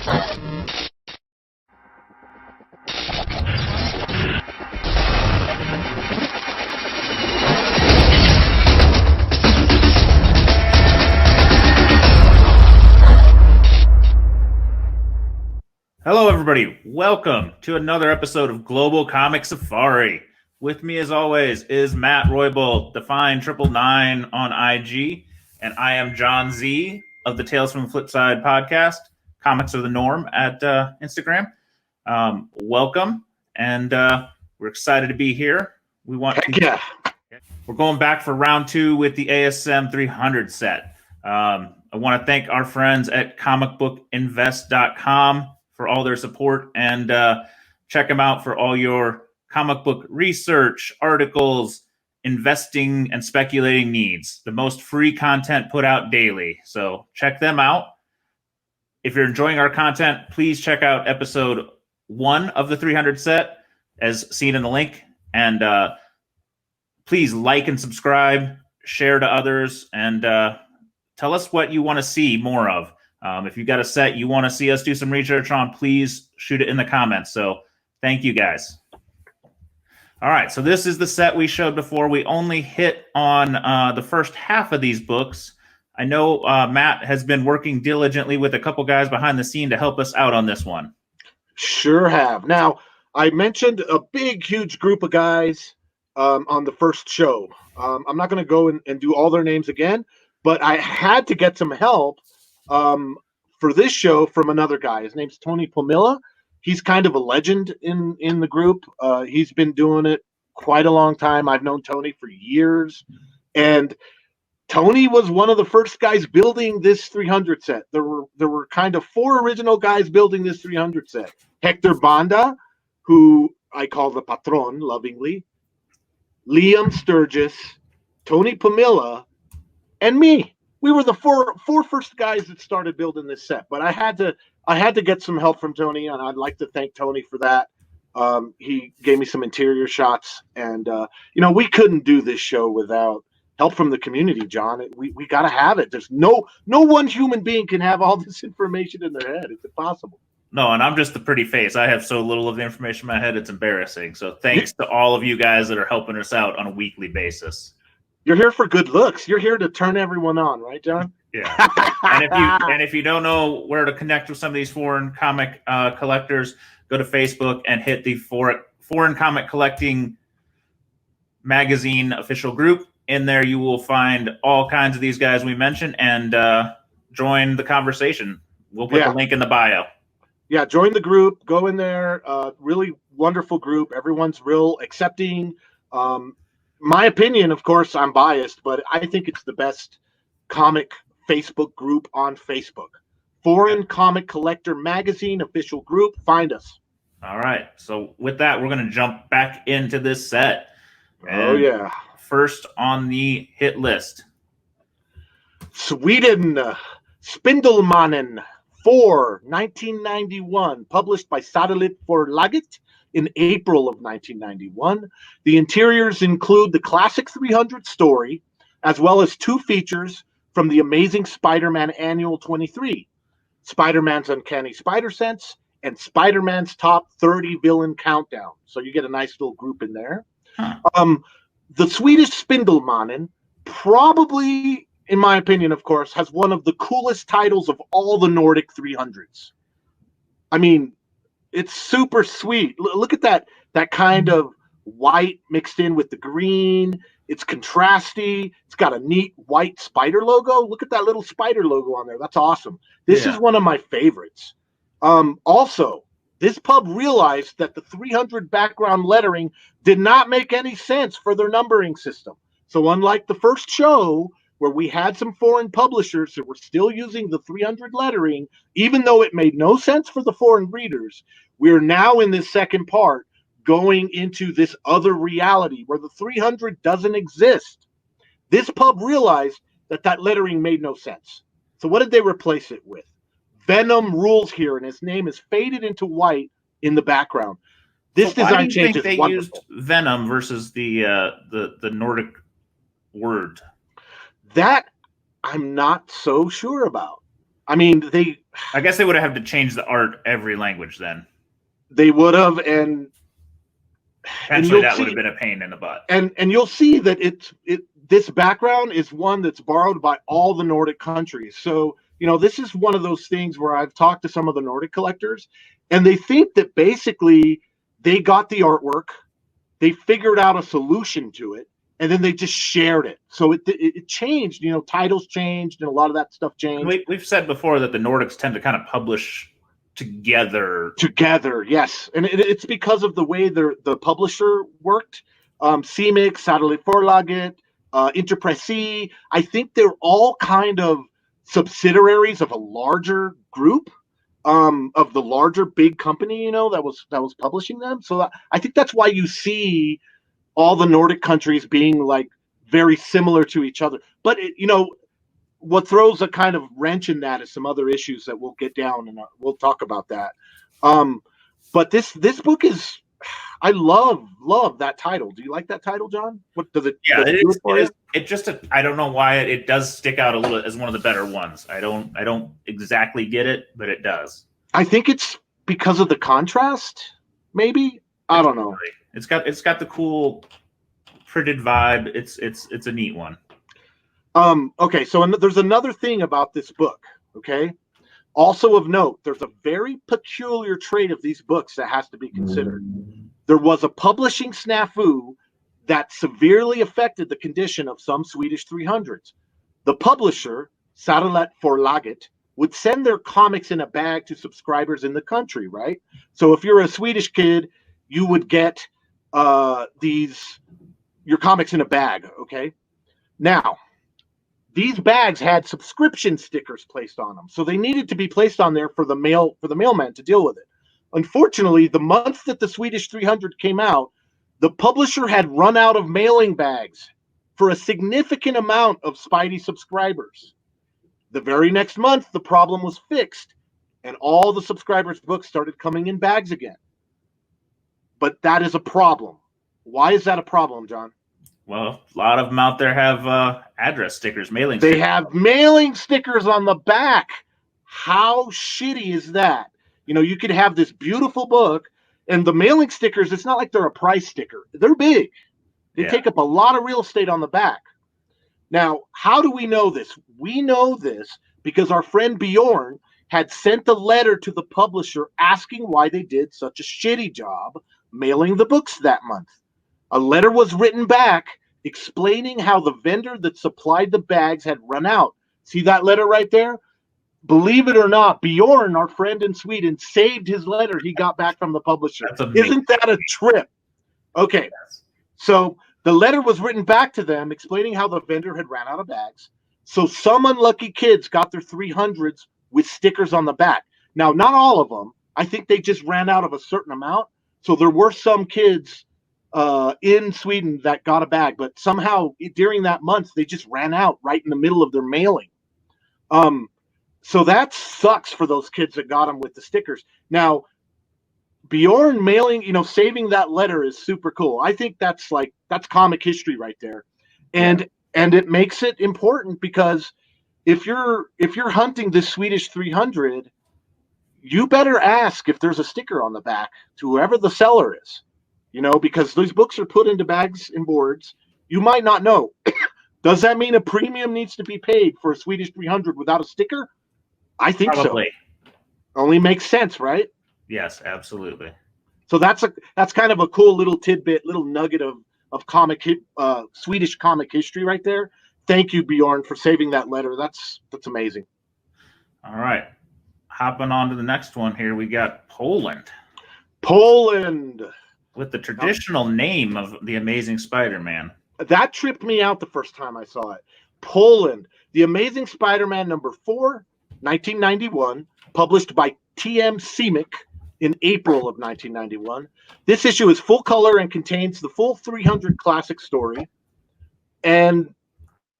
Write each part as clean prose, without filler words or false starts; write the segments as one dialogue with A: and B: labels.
A: Hello, everybody. Welcome to another episode of Global Comic Safari. With me, as always, is Matt Roybal, Define999 on IG, and I am Jon Z of the Tales from the FlipSide podcast, Comics Are the Norm at Instagram. Welcome, and we're excited to be here. We're going back for round 2 with the ASM 300 set. I want to thank our friends at comicbookinvest.com for all their support, and check them out for all your comic book research, articles, investing, and speculating needs. The most free content put out daily. So check them out. If you're enjoying our content, please check out episode 1 of the 300 set as seen in the link. And please like and subscribe, share to others, and tell us what you want to see more of. If you've got a set you want to see us do some research on, please shoot it in the comments. So thank you, guys. All right, so this is the set we showed before. We only hit on the first half of these books. I know Matt has been working diligently with a couple guys behind the scene to help us out on this one.
B: Sure have. Now, I mentioned a big, huge group of guys on the first show. I'm not going to go and do all their names again, but I had to get some help for this show from another guy. His name's Tony Pomilla. He's kind of a legend in the group. He's been doing it quite a long time. I've known Tony for years, and Tony was one of the first guys building this 300 set. There were kind of 4 original guys building this 300 set. Hector Banda, who I call the Patron lovingly, Liam Sturgis, Tony Pomilla, and me. We were the four first guys that started building this set, but I had to get some help from Tony, and I'd like to thank Tony for that. He gave me some interior shots, and we couldn't do this show without help from the community, John. We got to have it. There's no one human being can have all this information in their head. It's impossible.
A: No, and I'm just the pretty face. I have so little of the information in my head, it's embarrassing. So thanks to all of you guys that are helping us out on a weekly basis.
B: You're here for good looks. You're here to turn everyone on, right, John?
A: Yeah. And if you don't know where to connect with some of these foreign comic collectors, go to Facebook and hit the Foreign Comic Collecting Magazine official group. In there, you will find all kinds of these guys we mentioned, and join the conversation. We'll put the link in the bio.
B: Yeah, join the group. Go in there. Really wonderful group. Everyone's real accepting. My opinion, of course, I'm biased, but I think it's the best comic Facebook group on Facebook. Foreign Comic Collector Magazine official group. Find us.
A: All right. So with that, we're going to jump back into this set.
B: Oh, yeah.
A: First on the hit list,
B: Sweden, Spindelmannen 4, 1991, published by Satellite Förlaget in April of 1991. The interiors include the classic 300 story, as well as 2 features from the Amazing Spider-Man Annual 23, Spider-Man's Uncanny Spider Sense, and Spider-Man's Top 30 Villain Countdown. So you get a nice little group in there. The Swedish Spindelmannen probably, in my opinion, of course, has one of the coolest titles of all the Nordic 300s. I mean, it's super sweet. Look at that kind of white mixed in with the green. It's contrasty. It's got a neat white spider logo. Look at that little spider logo on there. That's awesome. This is one of my favorites. Also, this pub realized that the 300 background lettering did not make any sense for their numbering system. So unlike the first show, where we had some foreign publishers that were still using the 300 lettering, even though it made no sense for the foreign readers, we're now in this second part going into this other reality where the 300 doesn't exist. This pub realized that lettering made no sense. So what did they replace it with? Venom rules here, and his name is faded into white in the background. This design change is wonderful. Why do you think they used
A: Venom versus the Nordic word?
B: That I'm not so sure about. I mean,
A: I guess they would have had to change the art every language then.
B: They would have, and
A: Potentially that would have been a pain in the butt.
B: And you'll see that this background is one that's borrowed by all the Nordic countries. So, this is one of those things where I've talked to some of the Nordic collectors, and they think that basically they got the artwork, they figured out a solution to it, and then they just shared it. So it changed, titles changed, and a lot of that stuff changed.
A: We've said before that the Nordics tend to kind of publish together,
B: yes, and it's because of the way the publisher worked. CMIC, Satellite Forlaget, Interpresi. I think they're all kind of subsidiaries of a larger group, of the larger big company, that was publishing them. So I think that's why you see all the Nordic countries being like very similar to each other. But what throws a kind of wrench in that is some other issues that we'll get down, and we'll talk about that. But this book is, I love that title. Do you like that title, John? What does it?
A: Yeah, it just I don't know why it does stick out a little as one of the better ones. I don't exactly get it, but it does.
B: I think it's because of the contrast, maybe. I don't know.
A: It's got the cool printed vibe. It's a neat one.
B: Okay, so there's another thing about this book, okay? Also of note, there's a very peculiar trait of these books that has to be considered. There was a publishing snafu that severely affected the condition of some Swedish 300s. The publisher, Satellite Forlaget, would send their comics in a bag to subscribers in the country, right? So if you're a Swedish kid, you would get your comics in a bag, okay? Now, these bags had subscription stickers placed on them, so they needed to be placed on there for the mailman to deal with it. Unfortunately, the month that the Swedish 300 came out, the publisher had run out of mailing bags for a significant amount of Spidey subscribers. The very next month, the problem was fixed, and all the subscribers' books started coming in bags again. But that is a problem. Why is that a problem, John?
A: Well, a lot of them out there have address stickers, mailing
B: stickers.
A: They
B: have mailing stickers on the back. How shitty is that? You could have this beautiful book, and the mailing stickers, it's not like they're a price sticker. They're big. They take up a lot of real estate on the back. Now, how do we know this? We know this because our friend Bjorn had sent a letter to the publisher asking why they did such a shitty job mailing the books that month. A letter was written back explaining how the vendor that supplied the bags had run out. See that letter right there? Believe it or not, Bjorn, our friend in Sweden, saved his letter he got back from the publisher. Isn't that a trip? Okay, so the letter was written back to them explaining how the vendor had ran out of bags. So some unlucky kids got their 300s with stickers on the back. Now, not all of them. I think they just ran out of a certain amount. So there were some kids in Sweden that got a bag, but somehow during that month they just ran out right in the middle of their mailing. So that sucks for those kids that got them with the stickers. Now, Bjorn saving that letter is super cool. I think that's comic history right there, and it makes it important because if you're hunting this Swedish 300, you better ask if there's a sticker on the back to whoever the seller is. Because these books are put into bags and boards. You might not know. Does that mean a premium needs to be paid for a Swedish 300 without a sticker? I think
A: Probably.
B: So. Only makes sense, right?
A: Yes, absolutely.
B: So that's kind of a cool little tidbit, little nugget of Swedish comic history right there. Thank you, Bjorn, for saving that letter. That's amazing.
A: All right. Hopping on to the next one here, we got Poland. With the traditional name of the Amazing Spider-Man.
B: That tripped me out the first time I saw it. Poland, The Amazing Spider-Man number 4, 1991, published by T.M. CMIC in April of 1991. This issue is full color and contains the full 300 classic story. And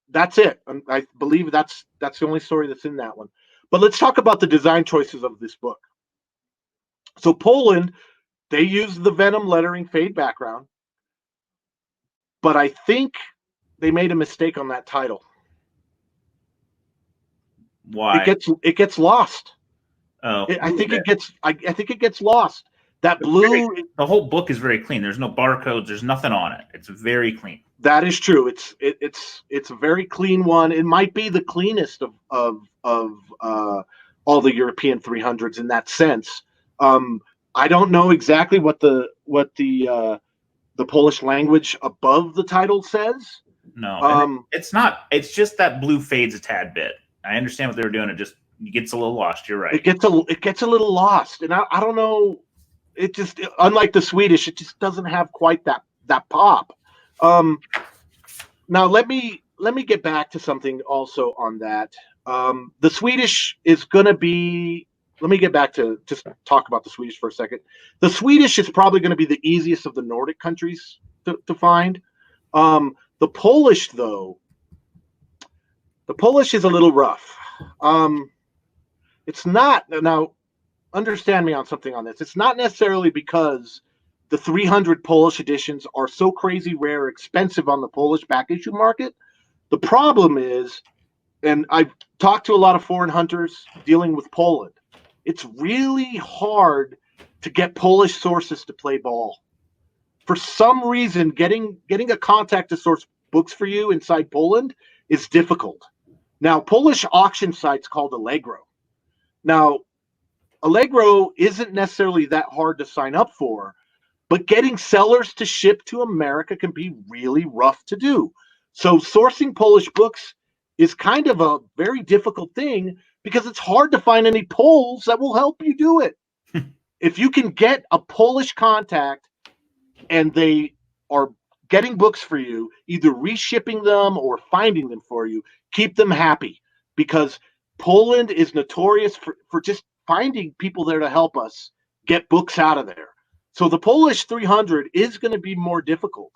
B: that's it. I believe that's the only story that's in that one. But let's talk about the design choices of this book. So Poland, they used the Venom lettering fade background, but I think they made a mistake on that title.
A: Why?
B: It gets lost.
A: Oh,
B: I think it gets. I think it gets lost. That blue.
A: The whole book is very clean. There's no barcodes. There's nothing on it. It's very clean.
B: That is true. It's a very clean one. It might be the cleanest of all the European 300s in that sense. I don't know exactly what the Polish language above the title says.
A: No, it's not. It's just that blue fades a tad bit. I understand what they were doing. It gets a little lost. You're right.
B: It gets a little lost, and I don't know. It just, unlike the Swedish, it just doesn't have quite that pop. Now let me get back to something also on that. The Swedish is going to be. Let me get back to just talk about the Swedish for a second. The Swedish is probably going to be the easiest of the Nordic countries to find. The Polish, though, is a little rough. It's not, now understand me on something on this. It's not necessarily because the 300 Polish editions are so crazy rare, expensive on the Polish back issue market. The problem is, and I've talked to a lot of foreign hunters dealing with Poland, it's really hard to get Polish sources to play ball. For some reason, getting a contact to source books for you inside Poland is difficult. Now, Polish auction sites called Allegro. Now, Allegro isn't necessarily that hard to sign up for, but getting sellers to ship to America can be really rough to do. So sourcing Polish books is kind of a very difficult thing because it's hard to find any Poles that will help you do it. If you can get a Polish contact and they are getting books for you, either reshipping them or finding them for you, keep them happy, because Poland is notorious for just finding people there to help us get books out of there. So the Polish 300 is going to be more difficult.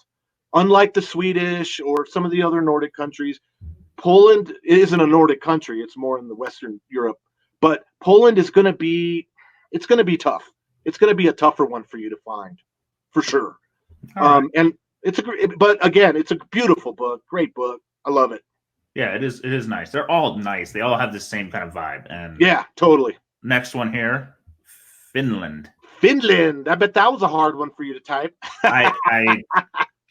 B: Unlike the Swedish or some of the other Nordic countries, Poland isn't a Nordic country. It's more in the Western Europe. But Poland is going to be, it's going to be tough. It's going to be a tougher one for you to find, for sure.
A: Right.
B: And but again, it's a beautiful book, great book. I love it.
A: Yeah, it is. It is nice. They're all nice. They all have the same kind of vibe. And
B: yeah, totally.
A: Next one here, Finland.
B: Finland. I bet that was a hard one for you to type.
A: I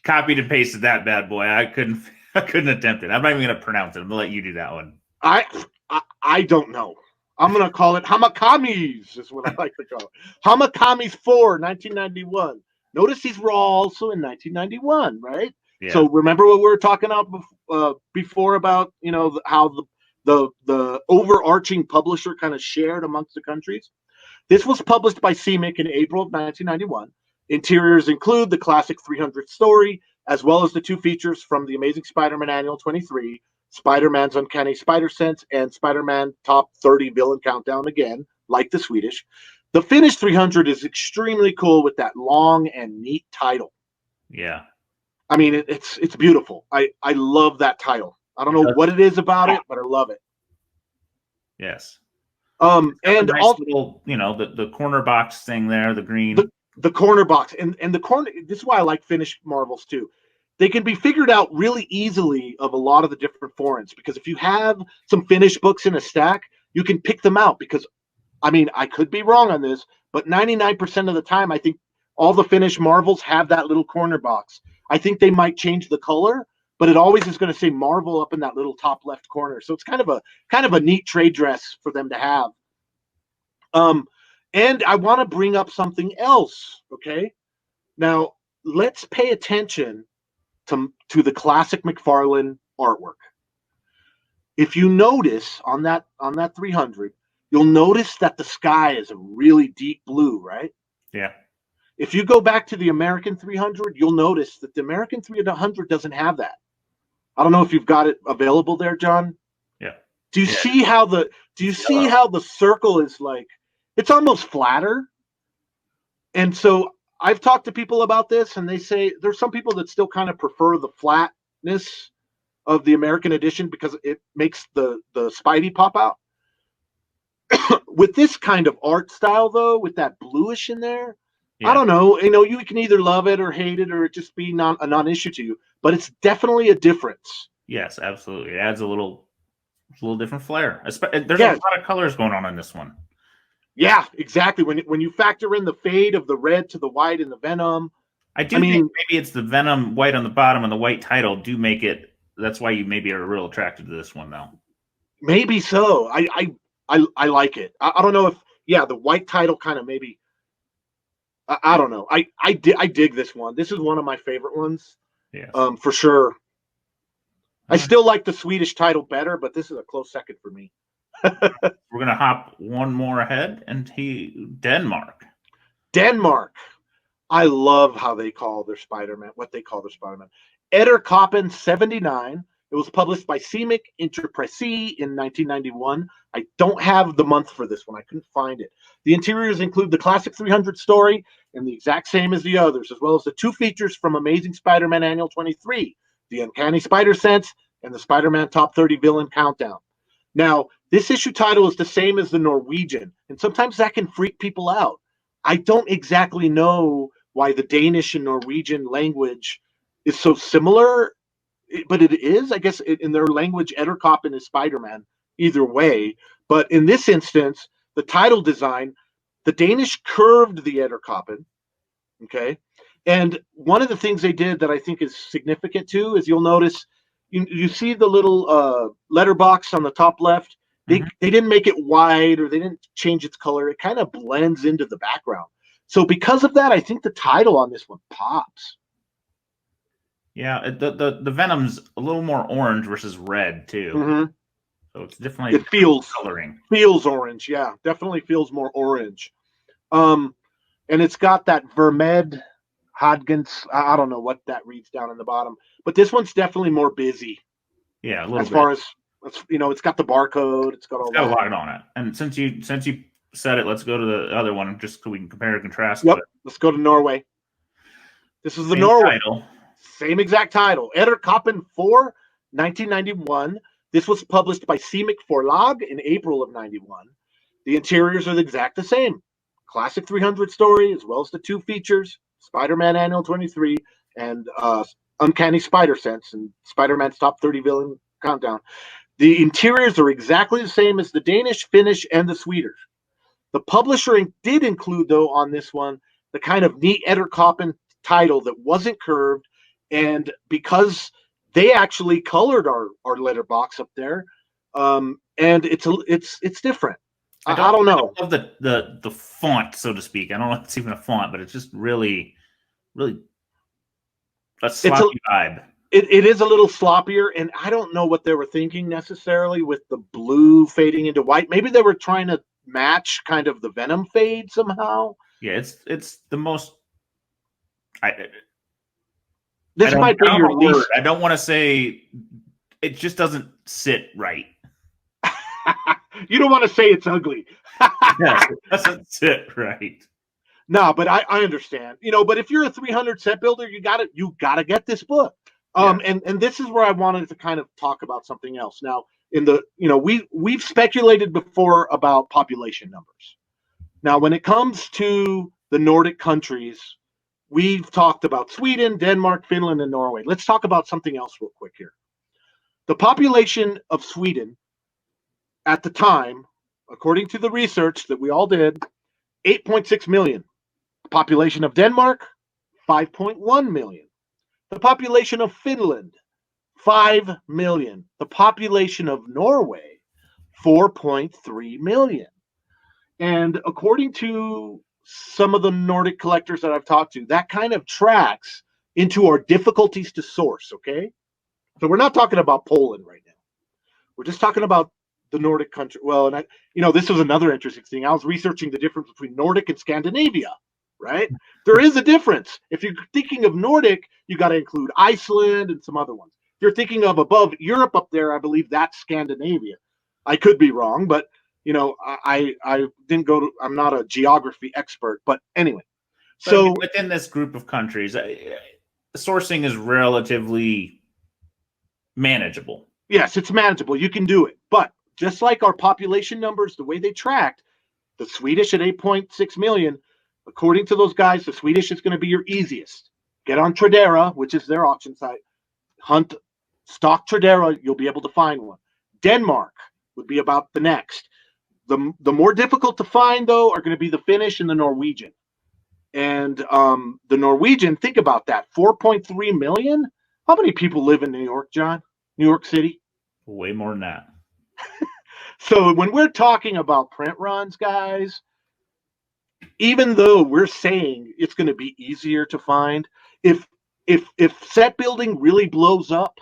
A: copied and pasted that bad boy. I couldn't attempt it. I'm not even going to pronounce it. I'm going to let you do that one.
B: I don't know. I'm going to call it Hamakamis, is what I like to call it. Hamakamis 4, 1991. Notice these were also in 1991, right? Yeah. So remember what we were talking about before about, you know, how the overarching publisher kind of shared amongst the countries? This was published by CMYK in April of 1991. Interiors include the classic 300th story, as well as the two features from the Amazing Spider-Man Annual 23, Spider-Man's Uncanny Spider-Sense, and Spider-Man Top 30 Villain Countdown, again, like the Swedish. The Finnish 300 is extremely cool with that long and neat title.
A: Yeah.
B: I mean, it's beautiful. I love that title. I don't know what it is about it, but I love it.
A: Yes.
B: And
A: nice also, little, you know, the corner box thing there, the green.
B: The corner box and the corner. This is why I like Finnish Marvels too. They can be figured out really easily of a lot of the different foreigns, because if you have some Finnish books in a stack, you can pick them out. Because, I mean, I could be wrong on this, but 99% of the time, I think all the Finnish Marvels have that little corner box. I think they might change the color, but it always is going to say Marvel up in that little top left corner. So it's kind of a neat trade dress for them to have. And I want to bring up something else. Okay, now let's pay attention to the classic McFarlane artwork. If you notice on that 300, you'll notice that the sky is a really deep blue, right?
A: Yeah.
B: If you go back to the American 300, you'll notice that the American 300 doesn't have that. I don't know if you've got it available there, John.
A: Yeah.
B: Do you see how the circle is like, it's almost flatter? And so I've talked to people about this, and they say there's some people that still kind of prefer the flatness of the American edition because it makes the Spidey pop out. With this kind of art style, though, with that bluish in there, I don't know. You know, you can either love it or hate it, or it just be a non-issue to you. But it's definitely a difference.
A: Yes, absolutely. It adds a little different flair. There's a lot of colors going on in this one.
B: Yeah, exactly. When you factor in the fade of the red to the white and the venom,
A: I do think maybe it's the venom white on the bottom and the white title do make it. That's why you maybe are real attracted to this one, though.
B: Maybe so. I like it. I don't know if the white title kind of maybe. I don't know. I dig this one. This is one of my favorite ones.
A: Yes.
B: For sure. I still like the Swedish title better, but this is a close second for me.
A: We're gonna hop one more ahead, and Denmark.
B: Denmark. I love how they call their Spider-Man. What they call their Spider-Man. Edderkoppen 79. It was published by Semic Interpresse in 1991. I don't have the month for this one. I couldn't find it. The interiors include the classic 300 story and the exact same as the others, as well as the two features from Amazing Spider-Man Annual 23, the Uncanny Spider Sense and the Spider-Man Top 30 Villain Countdown. Now, this issue title is the same as the Norwegian, and sometimes that can freak people out. I don't exactly know why the Danish and Norwegian language is so similar, but it is. I guess in their language, Edderkoppen is Spider-Man either way. But in this instance, the title design, the Danish curved the Edderkoppen, okay? And one of the things they did that I think is significant too is you'll notice you see the little letterbox on the top left. They didn't make it wide or they didn't change its color. It kind of blends into the background. So because of that, I think the title on this one pops.
A: Yeah, the Venom's a little more orange versus red too.
B: Mm-hmm.
A: So it's definitely
B: feels orange. Yeah, definitely feels more orange. And it's got that Vermed Hodgins. I don't know what that reads down in the bottom, but this one's definitely more busy.
A: Yeah, a little
B: as
A: bit.
B: far as it's got the barcode. It's got all that.
A: A lot on it. And since you said it, let's go to the other one just so we can compare and contrast.
B: Yep, let's go to Norway. This is the Norway title. Same exact title. Edderkoppen 4, 1991. This was published by Semic Forlag in April of 91. The interiors are the same. Classic 300 story, as well as the two features, Spider-Man Annual 23 and Uncanny Spider Sense and Spider-Man's Top 30 Villain Countdown. The interiors are exactly the same as the Danish, Finnish, and the Swedish. The publisher did include, though, on this one, the kind of neat Edderkoppen title that wasn't curved, and because they actually colored our letterbox up there, and it's different. I don't know.
A: I love the font, so to speak. I don't know if it's even a font, but it's just really a sloppy vibe.
B: It is a little sloppier, and I don't know what they were thinking necessarily with the blue fading into white. Maybe they were trying to match kind of the Venom fade somehow.
A: Yeah, it's the most.
B: This might be your least.
A: I don't want to say it just doesn't sit right.
B: You don't want to say it's ugly.
A: Yes, it doesn't sit right.
B: No, but I understand. But if you're a 300 set builder, you gotta get this book. And this is where I wanted to kind of talk about something else. Now, we've speculated before about population numbers. Now, when it comes to the Nordic countries, we've talked about Sweden, Denmark, Finland, and Norway. Let's talk about something else real quick here. The population of Sweden at the time, according to the research that we all did, 8.6 million. The population of Denmark, 5.1 million. The population of Finland, 5 million. The population of Norway, 4.3 million. And according to some of the Nordic collectors that I've talked to, that kind of tracks into our difficulties to source, okay? So we're not talking about Poland right now. We're just talking about the Nordic country. Well, and this was another interesting thing. I was researching the difference between Nordic and Scandinavia, right? There is a difference. If you're thinking of Nordic, you got to include Iceland and some other ones. If you're thinking of above Europe up there, I believe that's Scandinavia. I could be wrong, but I didn't go to. I'm not a geography expert, but anyway. So
A: within this group of countries, sourcing is relatively manageable.
B: Yes, it's manageable. You can do it, but just like our population numbers, the way they tracked, the Swedish at 8.6 million. According to those guys, the Swedish is going to be your easiest. Get on Tradera, which is their auction site. Hunt stock Tradera, you'll be able to find one. Denmark would be about the next. The more difficult to find, though, are going to be the Finnish and the Norwegian. And the Norwegian, think about that, 4.3 million. How many people live in New York, John? New York City?
A: Way more than that.
B: So when we're talking about print runs, guys, even though we're saying it's going to be easier to find, if set building really blows up,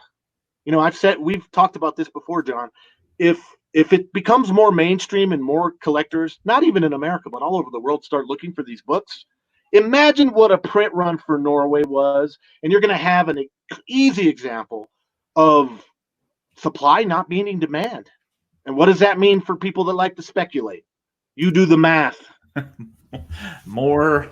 B: we've talked about this before, John. If it becomes more mainstream and more collectors, not even in America, but all over the world, start looking for these books, imagine what a print run for Norway was, and you're going to have an easy example of supply not meeting demand. And what does that mean for people that like to speculate? You do the math.
A: More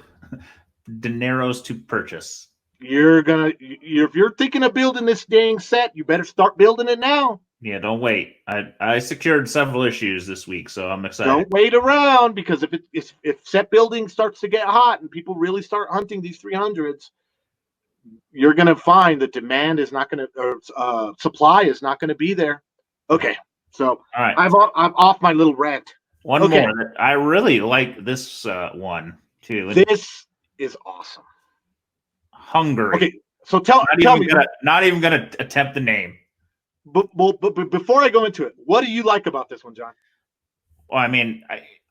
A: dineros to purchase.
B: If you're thinking of building this dang set, you better start building it now.
A: Yeah, don't wait. I secured several issues this week, so I'm excited.
B: Don't wait around, because if set building starts to get hot and people really start hunting these 300s, you're going to find that demand is not going to, or supply is not going to be there. Okay, so
A: all right,
B: I'm off my little rant.
A: One more. I really like this one too.
B: This is awesome.
A: Hungary.
B: Okay, so tell me.
A: Not even gonna attempt the name.
B: But before I go into it, what do you like about this one, John?
A: Well, I mean,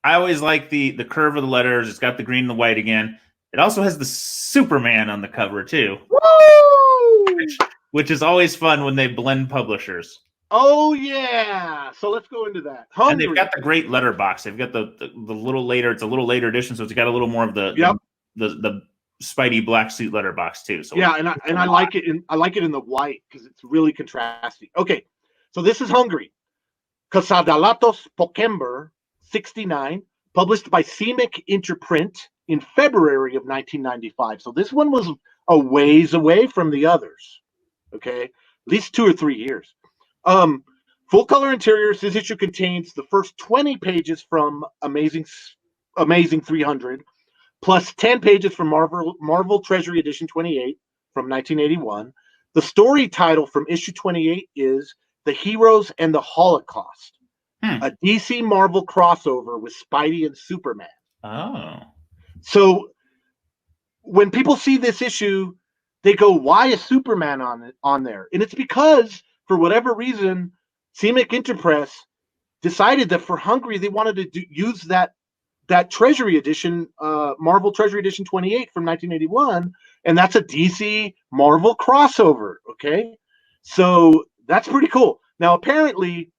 A: I always like the curve of the letters. It's got the green and the white again. It also has the Superman on the cover too.
B: Woo!
A: Which is always fun when they blend publishers.
B: Oh yeah! So let's go into that. Hungary.
A: And they've got the great letterbox. They've got the little later. It's a little later edition, so it's got a little more of the Spidey black suit letterbox too. So
B: yeah, and I like it in the white because it's really contrasting. Okay, so this is Hungary. Kasadalatos Pokember 69, published by CMYK Interprint in February of 1995. So this one was a ways away from the others. Okay, at least 2 or 3 years. Full color interiors. This issue contains the first 20 pages from Amazing 300, plus 10 pages from Marvel Treasury Edition 28 from 1981. The story title from issue 28 is The Heroes and the Holocaust, a DC Marvel crossover with Spidey and Superman.
A: Oh.
B: So when people see this issue, they go, why is Superman on there? And it's because, for whatever reason, CMYK Interpress decided that for Hungary, they wanted to use that Treasury Edition, Marvel Treasury Edition 28 from 1981, and that's a DC Marvel crossover, okay? So that's pretty cool. Now, apparently,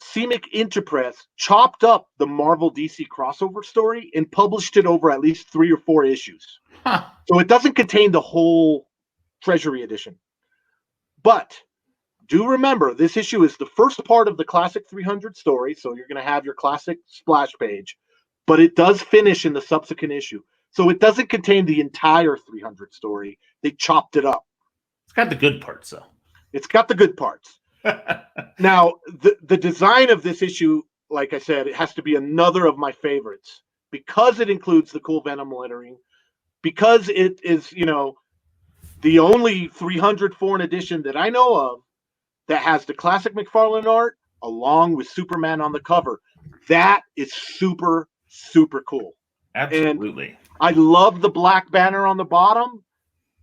B: CMYK Interpress chopped up the Marvel DC crossover story and published it over at least 3 or 4 issues.
A: Huh.
B: So it doesn't contain the whole Treasury Edition. But do remember, this issue is the first part of the Classic 300 story, so you're going to have your classic splash page, but it does finish in the subsequent issue. So it doesn't contain the entire 300 story. They chopped it up.
A: It's got the good parts, though.
B: It's got the good parts. Now, the design of this issue, like I said, it has to be another of my favorites because it includes the cool Venom lettering, because it is, the only 300 foreign edition that I know of that has the classic Mcfarlane art along with Superman on the cover. That is super, super cool.
A: Absolutely.
B: And I love the black banner on the bottom.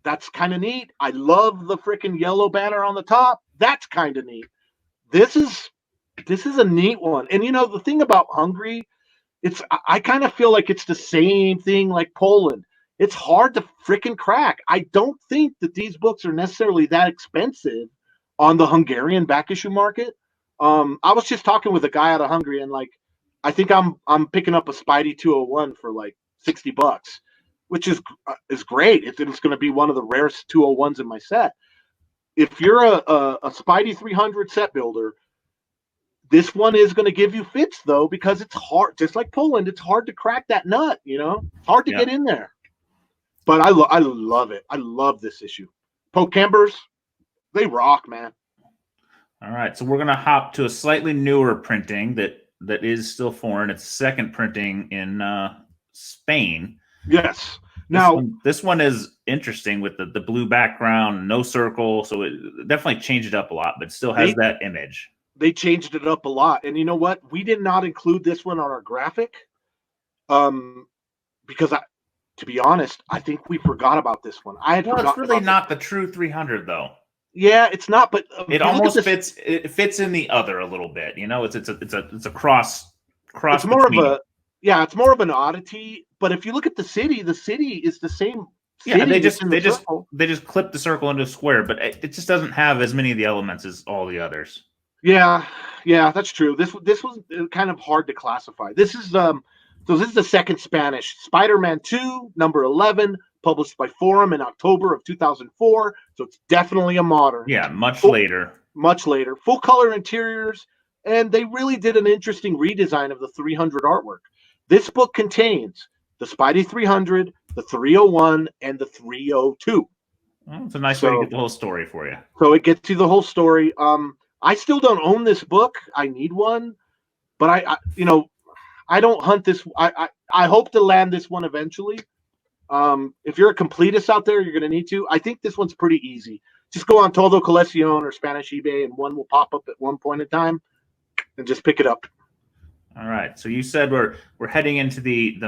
B: That's kind of neat. I love the freaking yellow banner on the top. That's kind of neat. This is a neat one. And the thing about Hungary, I kind of feel like it's the same thing like Poland. It's hard to freaking crack. I don't think that these books are necessarily that expensive on the Hungarian back issue market. I was just talking with a guy out of Hungary, and I think I'm picking up a Spidey 201 for like $60, which is great. It's going to be one of the rarest 201s in my set. If you're a Spidey 300 set builder, this one is going to give you fits though, because it's hard. Just like Poland, it's hard to crack that nut. It's hard to get in there. But I love it. I love this issue. Pokembers, they rock, man.
A: All right, so we're going to hop to a slightly newer printing that is still foreign. It's second printing in Spain.
B: Yes. Now,
A: this one is interesting with the blue background, no circle, so it definitely changed it up a lot, but still has that image.
B: They changed it up a lot. And you know what? We did not include this one on our graphic. Because to be honest, I think we forgot about this one. I had
A: Well, it's
B: forgotten
A: really
B: about
A: not the true 300 though.
B: Yeah, it's not, but
A: It
B: you look at
A: almost
B: this,
A: fits. It fits in the other a little bit. You know, it's a cross
B: it's more of
A: between.
B: it's more of an oddity. But if you look at the city is the same
A: Yeah,
B: city that's in the circle.
A: they just clip the circle into a square, but it just doesn't have as many of the elements as all the others.
B: Yeah, that's true. This was kind of hard to classify. This is the second Spanish Spider-Man 2, number 11, published by Forum in October of 2004. So it's definitely a modern.
A: Yeah, much later.
B: Much later. Full color interiors, and they really did an interesting redesign of the 300 artwork. This book contains the Spidey 300, the 301, and the 302.
A: Well, it's a nice way to get the whole story for you.
B: So it gets you the whole story. I still don't own this book. I need one, but I don't hunt this. I hope to land this one eventually. If you're a completist out there, you're going to need to. I think this one's pretty easy. Just go on Todo Coleccion or Spanish eBay, and one will pop up at one point in time, and just pick it up.
A: All right. So you said we're heading into the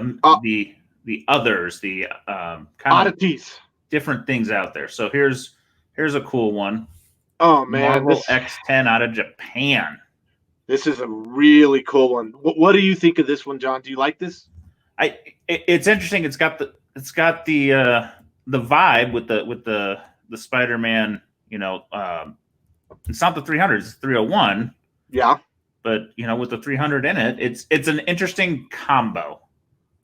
A: others, the kind
B: oddities,
A: of different things out there. So here's a cool one.
B: Oh man,
A: Marvel X10 out of Japan.
B: This is a really cool one. What do you think of this one, John? Do you like this?
A: It's interesting. It's got the vibe with the Spider-Man. You know, it's not the 300, it's 301.
B: Yeah.
A: But with the 300 in it, it's an interesting combo.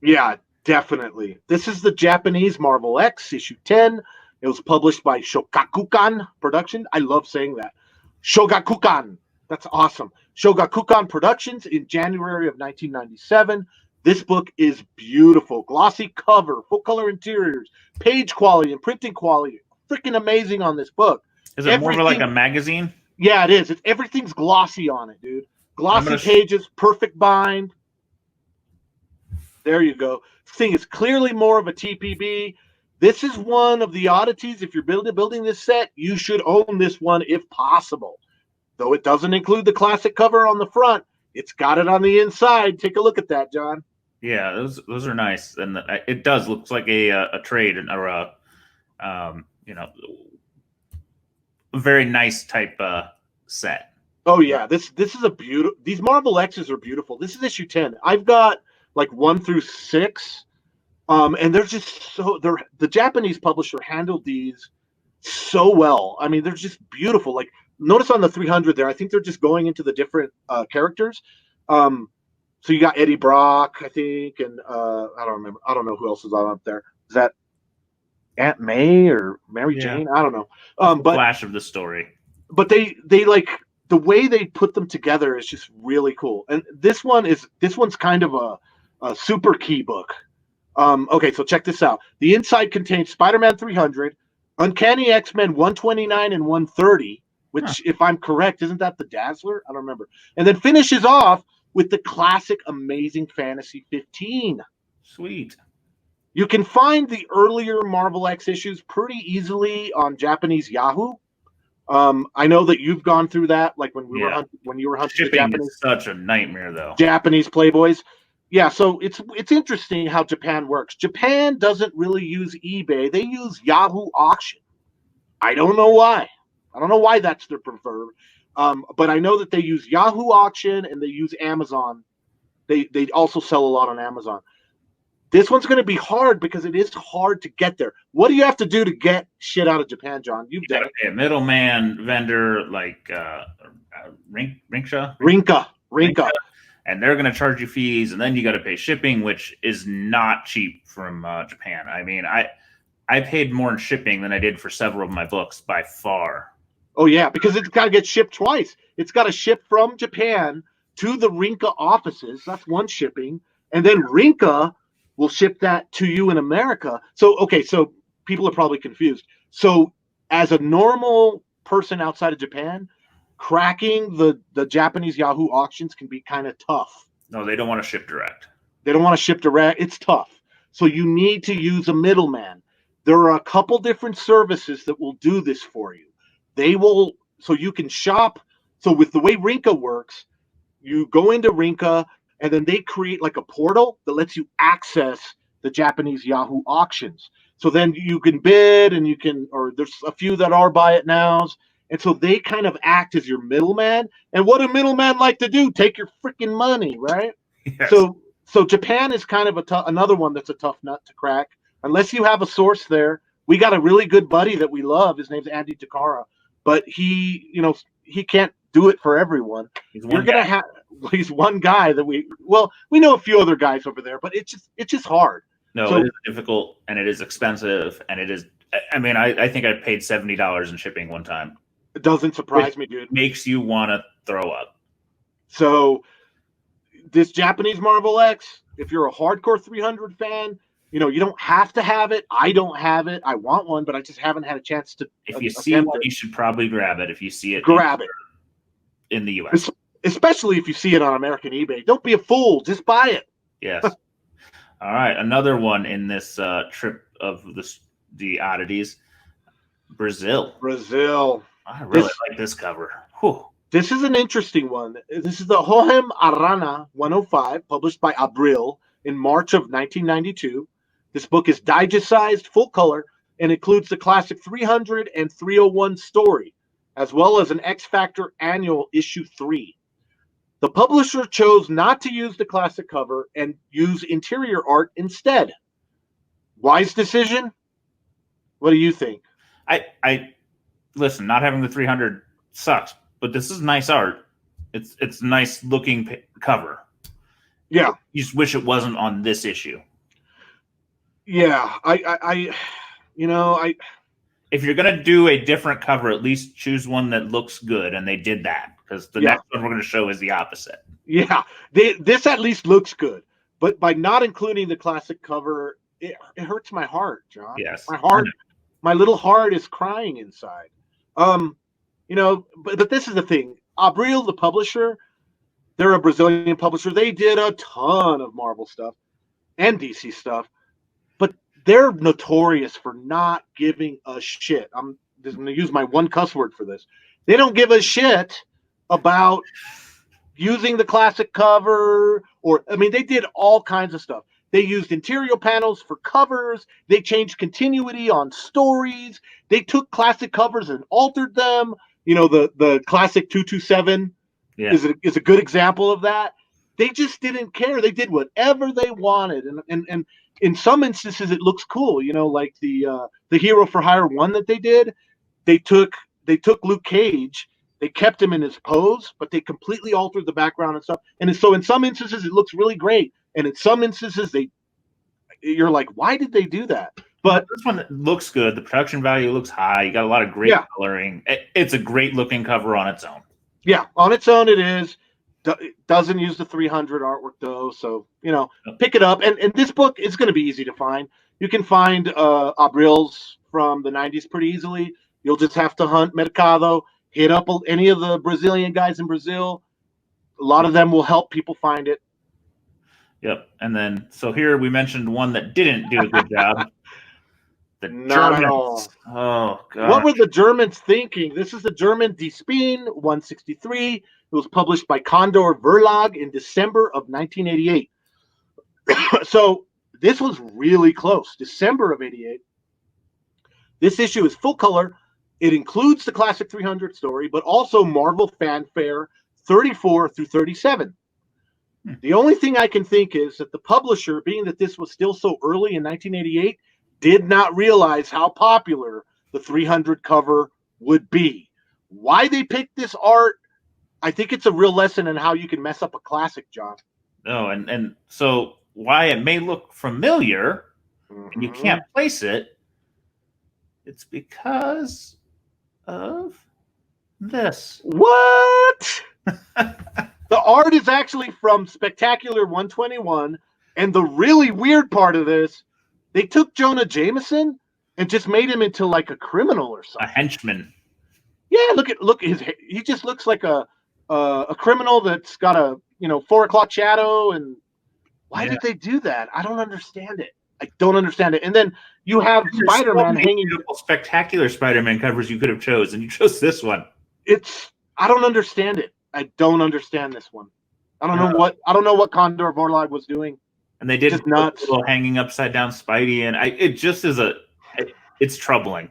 B: Yeah, definitely. This is the Japanese Marvel X issue 10. It was published by Shogakukan Production. I love saying that. Shogakukan. That's awesome. Shogakukan Productions in January of 1997. This book is beautiful. Glossy cover, full color interiors, page quality and printing quality. Freaking amazing on this book.
A: Is it more of like a magazine?
B: Yeah, it is. Everything's glossy on it, dude. Glossy pages, perfect bind. There you go. This thing is clearly more of a TPB. This is one of the oddities. If you're building this set, you should own this one if possible. Though it doesn't include the classic cover on the front, it's got it on the inside. Take a look at that, John.
A: Yeah, those are nice, and it does looks like a trade or a a very nice type set.
B: Oh yeah, this is a beautiful. These Marvel X's are beautiful. This is issue 10. I've got like 1 through 6. And they're just the Japanese publisher handled these so well. I mean, they're just beautiful. Like, notice on the 300 there, I think they're just going into the different characters. So you got Eddie Brock, I think, and I don't remember. I don't know who else is on up there. Is that Aunt May or Mary Jane? I don't know. But
A: flash of the story.
B: But they like the way they put them together is just really cool. And this one's kind of a super key book. Okay, so check this out. The inside contains Spider-Man 300, Uncanny X-Men 129 and 130, which, if I'm correct, isn't that the Dazzler? I don't remember. And then finishes off with the classic Amazing Fantasy 15.
A: Sweet.
B: You can find the earlier Marvel X issues pretty easily on Japanese Yahoo. I know that you've gone through that, like when you were hunting
A: shipping
B: the Japanese.
A: Is such a nightmare, though.
B: Japanese Playboys. Yeah, so it's interesting how Japan works. Japan doesn't really use eBay; they use Yahoo Auction. I don't know why. I don't know why that's their preferred. But I know that they use Yahoo Auction and they use Amazon. They also sell a lot on Amazon. This one's going to be hard because it is hard to get there. What do you have to do to get shit out of Japan, John? You've done it.
A: A middleman vendor like Rinka. And they're going to charge you fees, and then you got to pay shipping, which is not cheap from Japan. I mean, I paid more in shipping than I did for several of my books by far.
B: Oh yeah, because it's got to get shipped twice. It's got to ship from Japan to the Rinka offices. That's one shipping, and then Rinka will ship that to you in America. So so people are probably confused. So as a normal person outside of Japan, cracking the Japanese Yahoo auctions can be kind of tough.
A: No, they don't want to ship direct.
B: It's tough. So you need to use a middleman. There are a couple different services that will do this for you. They will, so you can shop So with the way Rinka works, you go into Rinka, and then they create like a portal that lets you access the Japanese Yahoo auctions. So then you can bid, and or there's a few that are buy it nows. And so they kind of act as your middleman. And what do middlemen like to do? Take your freaking money, right?
A: Yes.
B: So Japan is kind of another one that's a tough nut to crack. Unless you have a source there. We got a really good buddy that we love. His name's Andy Takara. But he can't do it for everyone. He's one guy that we know a few other guys over there, but it's just hard.
A: No, so, it is difficult, and it is expensive, and it is. I mean, I think I paid $70 in shipping one time.
B: It doesn't surprise me, dude.
A: Makes you want to throw up.
B: So this Japanese Marvel X, if you're a hardcore 300 fan, you don't have to have it. I don't have it. I want one, but I just haven't had a chance to.
A: If you see one, you should probably grab it. If you see it,
B: grab it
A: in the U.S.,
B: especially if you see it on American eBay. Don't be a fool. Just buy it.
A: Yes. All right, another one in this trip of the oddities, Brazil. I really like this cover. Whew.
B: This is an interesting one. This is the Hohem Arana 105, published by Abril in March of 1992. This book is digest-sized, full color, and includes the classic 300 and 301 story, as well as an X Factor Annual Issue 3. The publisher chose not to use the classic cover and use interior art instead. Wise decision? What do you think?
A: I listen, not having the 300 sucks, but this is nice art. It's nice looking cover.
B: Yeah.
A: You just wish it wasn't on this issue.
B: Yeah,
A: if you're going to do a different cover, at least choose one that looks good, and they did that, because the next one we're going to show is the opposite.
B: Yeah, this at least looks good, but by not including the classic cover, it hurts my heart, John.
A: Yes,
B: my little heart is crying inside. But this is the thing. Abril, the publisher, they're a Brazilian publisher. They did a ton of Marvel stuff and DC stuff, but they're notorious for not giving a shit. I'm just going to use my one cuss word for this. They don't give a shit about using the classic cover, they did all kinds of stuff. They used interior panels for covers. They changed continuity on stories. They took classic covers and altered them. The classic 227 is a good example of that. They just didn't care. They did whatever they wanted, and in some instances it looks cool. Like the Hero for Hire one that they did. They took Luke Cage. They kept him in his pose, but they completely altered the background and stuff. And so in some instances it looks really great, and in some instances you're like, why did they do that? But
A: this one looks good. The production value looks high. You got a lot of great coloring. It's a great looking cover on its own.
B: Yeah, on its own it is. It doesn't use the 300 artwork though, so pick it up. And this book is going to be easy to find. You can find Abril's from the 90s pretty easily. You'll just have to hunt Mercado, hit up any of the Brazilian guys in Brazil. A lot of them will help people find it.
A: Yep. And then, so here we mentioned one that didn't do a good job.
B: Not at all.
A: Oh, God.
B: What were the Germans thinking? This is the German Die Spien 163. It was published by Condor Verlag in December of 1988. So this was really close. December of 88. This issue is full color. It includes the classic 300 story, but also Marvel Fanfare 34 through 37. The only thing I can think is that the publisher, being that this was still so early in 1988, did not realize how popular the 300 cover would be. Why they picked this art, I think it's a real lesson in how you can mess up a classic, John.
A: Oh, and so why it may look familiar and you can't place it, it's because of this.
B: What? The art is actually from Spectacular 121, and the really weird part of this, they took Jonah Jameson and just made him into like a criminal or something.
A: A henchman.
B: Yeah, look he just looks like a criminal that's got a 4 o'clock shadow. And why did they do that? I don't understand it. And then you have Spider-Man hanging.
A: Beautiful Spectacular Spider-Man covers you could have chosen, and you chose this one.
B: I don't understand it. I don't understand this one. I don't know what Condor Vorlag was doing.
A: And they did
B: just nuts.
A: Little hanging upside down Spidey, and it just is it's troubling.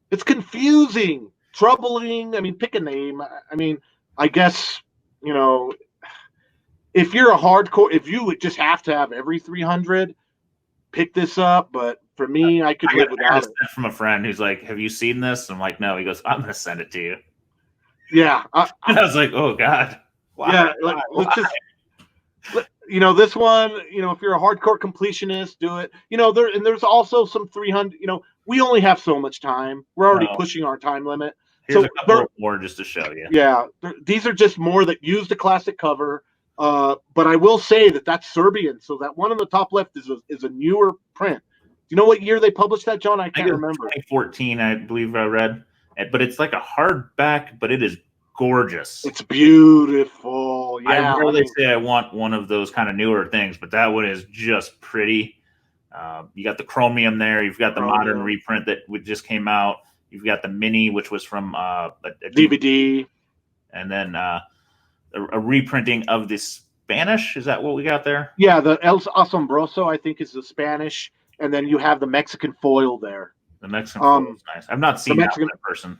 B: It's confusing, troubling. I mean, pick a name. I mean, I guess, you know, if you're a hardcore, if you would just have to have every 300, pick this up. But for me, I could live without it.
A: From a friend who's like, "Have you seen this?" I'm like, "No." He goes, "I'm gonna send it to you."
B: Yeah,
A: and I was like, "Oh God."
B: Why? Yeah, let's just. You know, this one, you know, if you're a hardcore completionist, do it. You know, there's also some 300. You know, we only have so much time. We're already pushing our time limit.
A: Here's a couple more just to show you.
B: Yeah, these are just more that use the classic cover. But I will say that's Serbian. So that one on the top left is a newer print. Do you know what year they published that, John? I can't remember.
A: 2014, I believe I read. But it's like a hardback, but it is gorgeous.
B: It's beautiful. Yeah,
A: I rarely say I want one of those kind of newer things, but that one is just pretty. You got the chromium there. You've got the modern reprint that just came out. You've got the mini, which was from a
B: DVD,
A: and then a reprinting of the Spanish. Is that what we got there?
B: Yeah, the El Asombroso, I think, is the Spanish, and then you have the Mexican foil there.
A: The Mexican foil is nice. I've not seen that in person.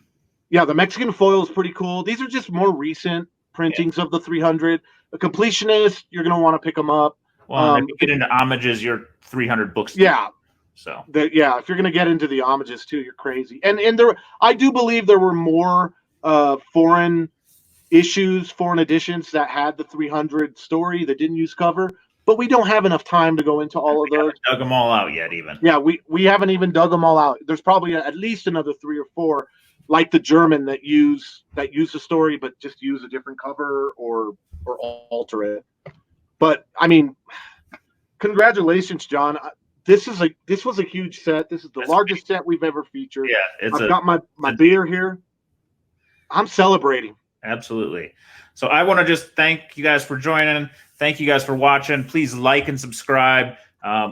B: Yeah, the Mexican foil is pretty cool. These are just more recent printings of the 300. A completionist, you're going to want to pick them up.
A: Well, if you get into homages, you're 300 books.
B: Yeah.
A: So
B: if you're going to get into the homages too, you're crazy. And there, I do believe there were more foreign editions that had the 300 story that didn't use cover. But we don't have enough time to go into all of those.
A: Dug them all out yet, even.
B: Yeah, we haven't even dug them all out. There's probably at least another 3 or 4. Like the German that use the story, but just use a different cover or alter it. But I mean, congratulations, John. This was a huge set. This is the largest set we've ever featured.
A: Yeah,
B: I've got my beer here. I'm celebrating.
A: Absolutely. So I want to just thank you guys for joining. Thank you guys for watching. Please like and subscribe.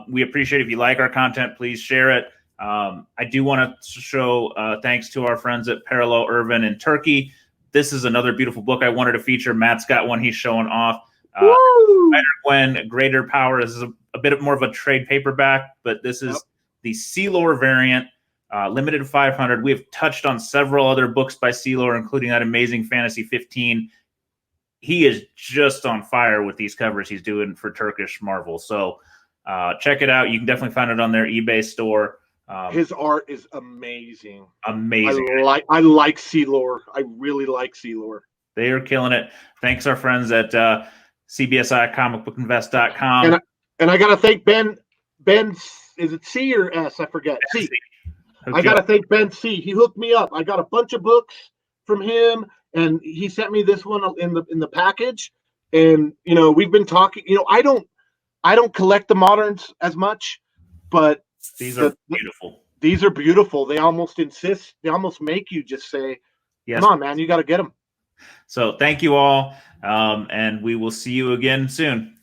A: We appreciate if you like our content. Please share it. I do want to show thanks to our friends at Parallel Irvin in Turkey. This is another beautiful book I wanted to feature. Matt's got one he's showing off. Spider-Gwen Greater Power is a bit more of a trade paperback, but this is the Sealor variant, limited to 500. We have touched on several other books by Sealor, including that amazing Fantasy 15. He is just on fire with these covers he's doing for Turkish Marvel. So check it out. You can definitely find it on their eBay store.
B: His art is amazing.
A: Amazing.
B: I like Sealor. I really like Sealor.
A: They are killing it. Thanks our friends at CBSI comicbookinvest.com.
B: And I got to thank Ben. Is it C or S? I forget. C. I got to thank Ben C. He hooked me up. I got a bunch of books from him, and he sent me this one in the package. And you know, we've been talking. You know, I don't collect the moderns as much, but
A: these are beautiful.
B: These are beautiful. They almost insist. They almost make you just say, "Come on, man, you got to get them."
A: So thank you all, and we will see you again soon.